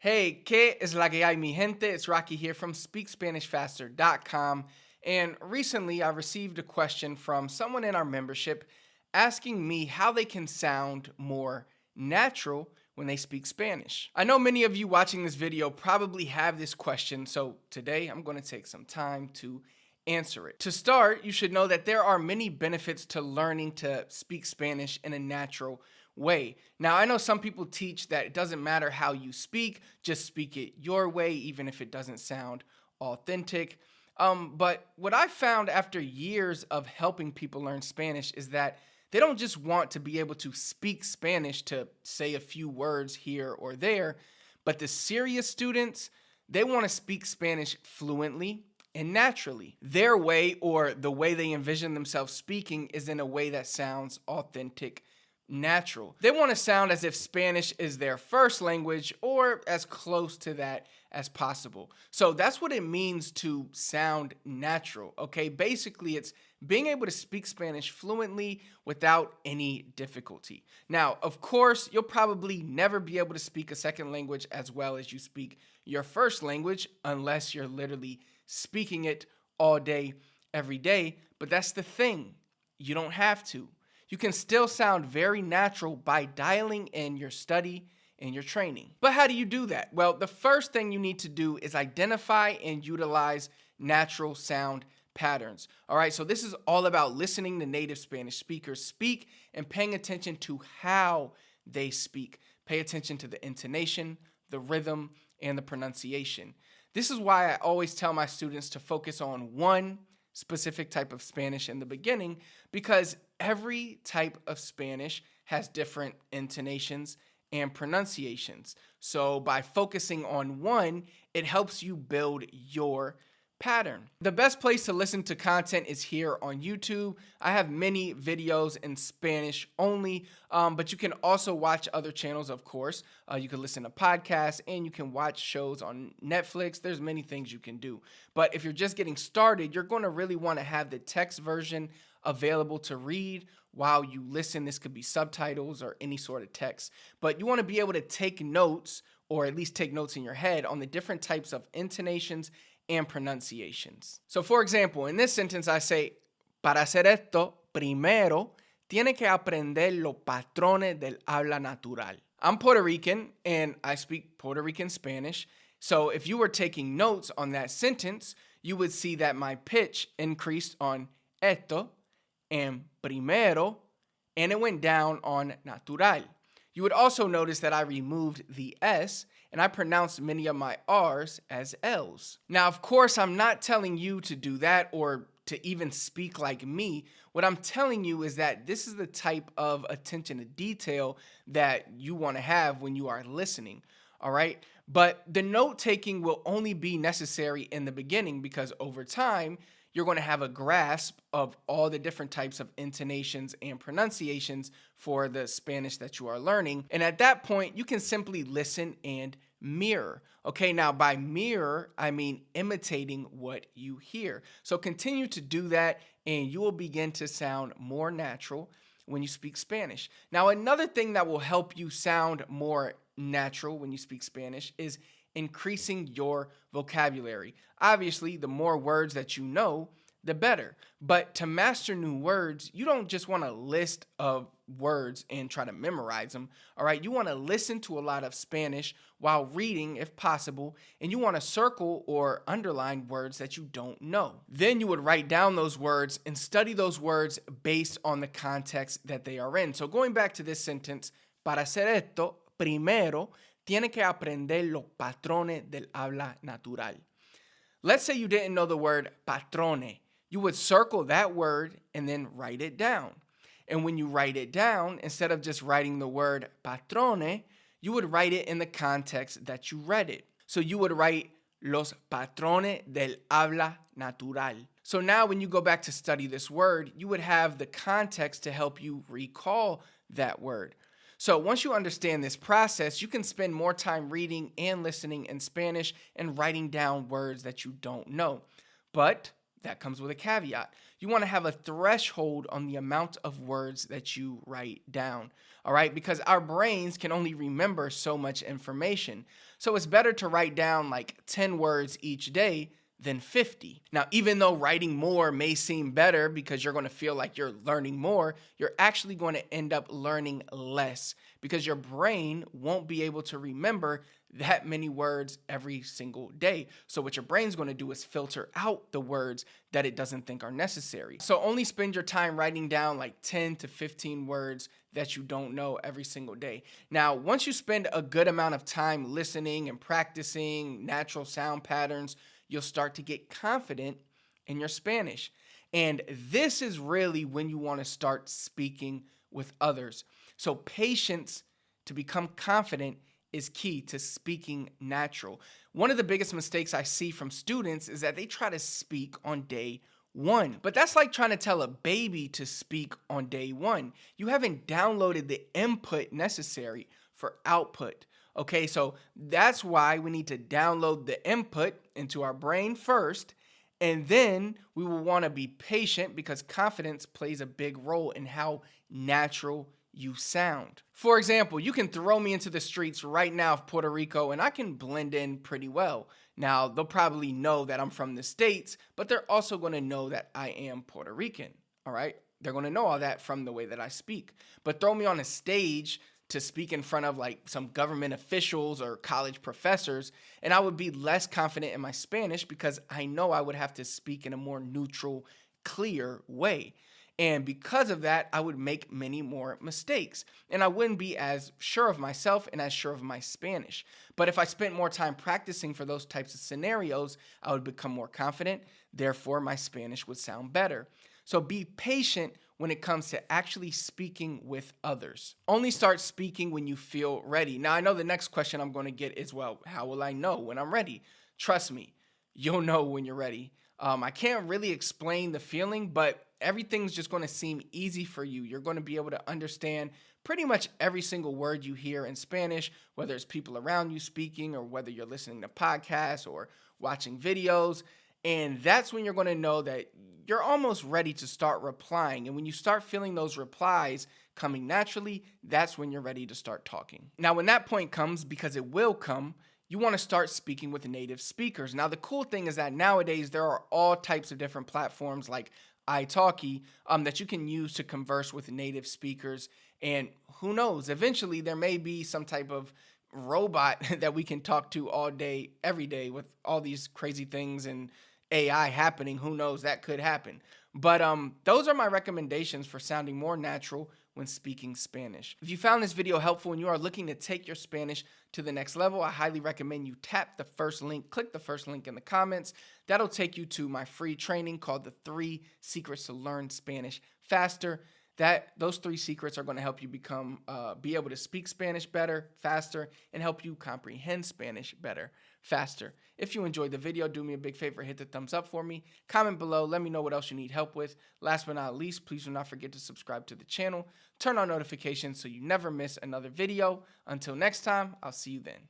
Hey, ¿qué es la que hay, mi gente? It's Rocky here from SpeakSpanishFaster.com. And recently I received a question from someone in our membership asking me how they can sound more natural when they speak Spanish. I know many of you watching this video probably have this question, so today I'm going to take some time to answer it. To start, you should know that there are many benefits to learning to speak Spanish in a natural way. Now, I know some people teach that it doesn't matter how you speak, just speak it your way, even if it doesn't sound authentic. But what I found after years of helping people learn Spanish is that they don't just want to be able to speak Spanish to say a few words here or there, but the serious students, they want to speak Spanish fluently and naturally. Their way, or the way they envision themselves speaking, is in a way that sounds authentic, natural. They want to sound as if Spanish is their first language or as close to that as possible. So that's what it means to sound natural, okay? Basically, it's being able to speak Spanish fluently without any difficulty. Now, of course, you'll probably never be able to speak a second language as well as you speak your first language unless you're literally speaking it all day, every day. But that's the thing, you don't have to. You can still sound very natural by dialing in your study and your training. But how do you do that? Well, the first thing you need to do is identify and utilize natural sound patterns. All right, so this is all about listening to native Spanish speakers speak and paying attention to how they speak. Pay attention to the intonation, the rhythm, and the pronunciation. This is why I always tell my students to focus on one specific type of Spanish in the beginning, because every type of Spanish has different intonations and pronunciations. So by focusing on one, it helps you build your pattern. The best place to listen to content is here on YouTube. I have many videos in Spanish only, but you can also watch other channels, of course. You can listen to podcasts and you can watch shows on Netflix. There's many things you can do. But if you're just getting started, you're going to really want to have the text version available to read while you listen. This could be subtitles or any sort of text. But you want to be able to take notes, or at least take notes in your head, on the different types of intonations and pronunciations. So for example, in this sentence I say, para hacer esto, primero tiene que aprender los patrones del habla natural. I'm Puerto Rican and I speak Puerto Rican Spanish. So if you were taking notes on that sentence, you would see that my pitch increased on esto and primero, and it went down on natural. You would also notice that I removed the S and I pronounced many of my R's as L's. Now, of course, I'm not telling you to do that or to even speak like me. What I'm telling you is that this is the type of attention to detail that you want to have when you are listening, all right? But the note taking will only be necessary in the beginning, because over time, you're going to have a grasp of all the different types of intonations and pronunciations for the Spanish that you are learning. And at that point, you can simply listen and mirror. Okay, now by mirror, I mean imitating what you hear. So continue to do that and you will begin to sound more natural when you speak Spanish. Now, another thing that will help you sound more natural when you speak Spanish is increasing your vocabulary. Obviously, the more words that you know, the better. But to master new words, you don't just want a list of words and try to memorize them. All right, you want to listen to a lot of Spanish while reading if possible, and you want to circle or underline words that you don't know. Then you would write down those words and study those words based on the context that they are in. So going back to this sentence, para hacer esto, primero tiene que aprender los patrones del habla natural. Let's say you didn't know the word patrone. You would circle that word and then write it down. And when you write it down, instead of just writing the word patrone, you would write it in the context that you read it. So you would write los patrones del habla natural. So now when you go back to study this word, you would have the context to help you recall that word. So once you understand this process, you can spend more time reading and listening in Spanish and writing down words that you don't know. But that comes with a caveat. You want to have a threshold on the amount of words that you write down. All right, because our brains can only remember so much information. So it's better to write down like 10 words each day than 50. Now, even though writing more may seem better because you're going to feel like you're learning more, you're actually going to end up learning less because your brain won't be able to remember that many words every single day. So what your brain's going to do is filter out the words that it doesn't think are necessary. So only spend your time writing down like 10 to 15 words that you don't know every single day. Now, once you spend a good amount of time listening and practicing natural sound patterns, you'll start to get confident in your Spanish. And this is really when you want to start speaking with others. So patience to become confident is key to speaking natural. One of the biggest mistakes I see from students is that they try to speak on day one, but that's like trying to tell a baby to speak on day one. You haven't downloaded the input necessary for output. Okay, so that's why we need to download the input into our brain first, and then we will want to be patient because confidence plays a big role in how natural you sound. For example, you can throw me into the streets right now of Puerto Rico and I can blend in pretty well. Now, they'll probably know that I'm from the States, but they're also going to know that I am Puerto Rican. All right, they're going to know all that from the way that I speak. But throw me on a stage to speak in front of like some government officials or college professors, and I would be less confident in my Spanish because I know I would have to speak in a more neutral, clear way. And because of that, I would make many more mistakes and I wouldn't be as sure of myself and as sure of my Spanish. But if I spent more time practicing for those types of scenarios, I would become more confident. Therefore, my Spanish would sound better. So be patient when it comes to actually speaking with others. Only start speaking when you feel ready. Now, I know the next question I'm going to get is, well, how will I know when I'm ready? Trust me, you'll know when you're ready. I can't really explain the feeling, but everything's just going to seem easy for you. You're going to be able to understand pretty much every single word you hear in Spanish, whether it's people around you speaking or whether you're listening to podcasts or watching videos. And that's when you're going to know that you're almost ready to start replying. And when you start feeling those replies coming naturally, that's when you're ready to start talking. Now, when that point comes, because it will come, you want to start speaking with native speakers. Now, the cool thing is that nowadays there are all types of different platforms like italki that you can use to converse with native speakers. And who knows, eventually there may be some type of robot that we can talk to all day, every day with all these crazy things and AI happening. Who knows, that could happen. But those are my recommendations for sounding more natural when speaking Spanish. If you found this video helpful and you are looking to take your Spanish to the next level, I highly recommend you tap the first link, click the first link in the comments. That'll take you to my free training called the 3 Secrets to Learn Spanish Faster. Those 3 secrets are going to help you be able to speak Spanish better, faster, and help you comprehend Spanish better, faster. If you enjoyed the video, do me a big favor, hit the thumbs up for me. Comment below, let me know what else you need help with. Last but not least, please do not forget to subscribe to the channel. Turn on notifications so you never miss another video. Until next time, I'll see you then.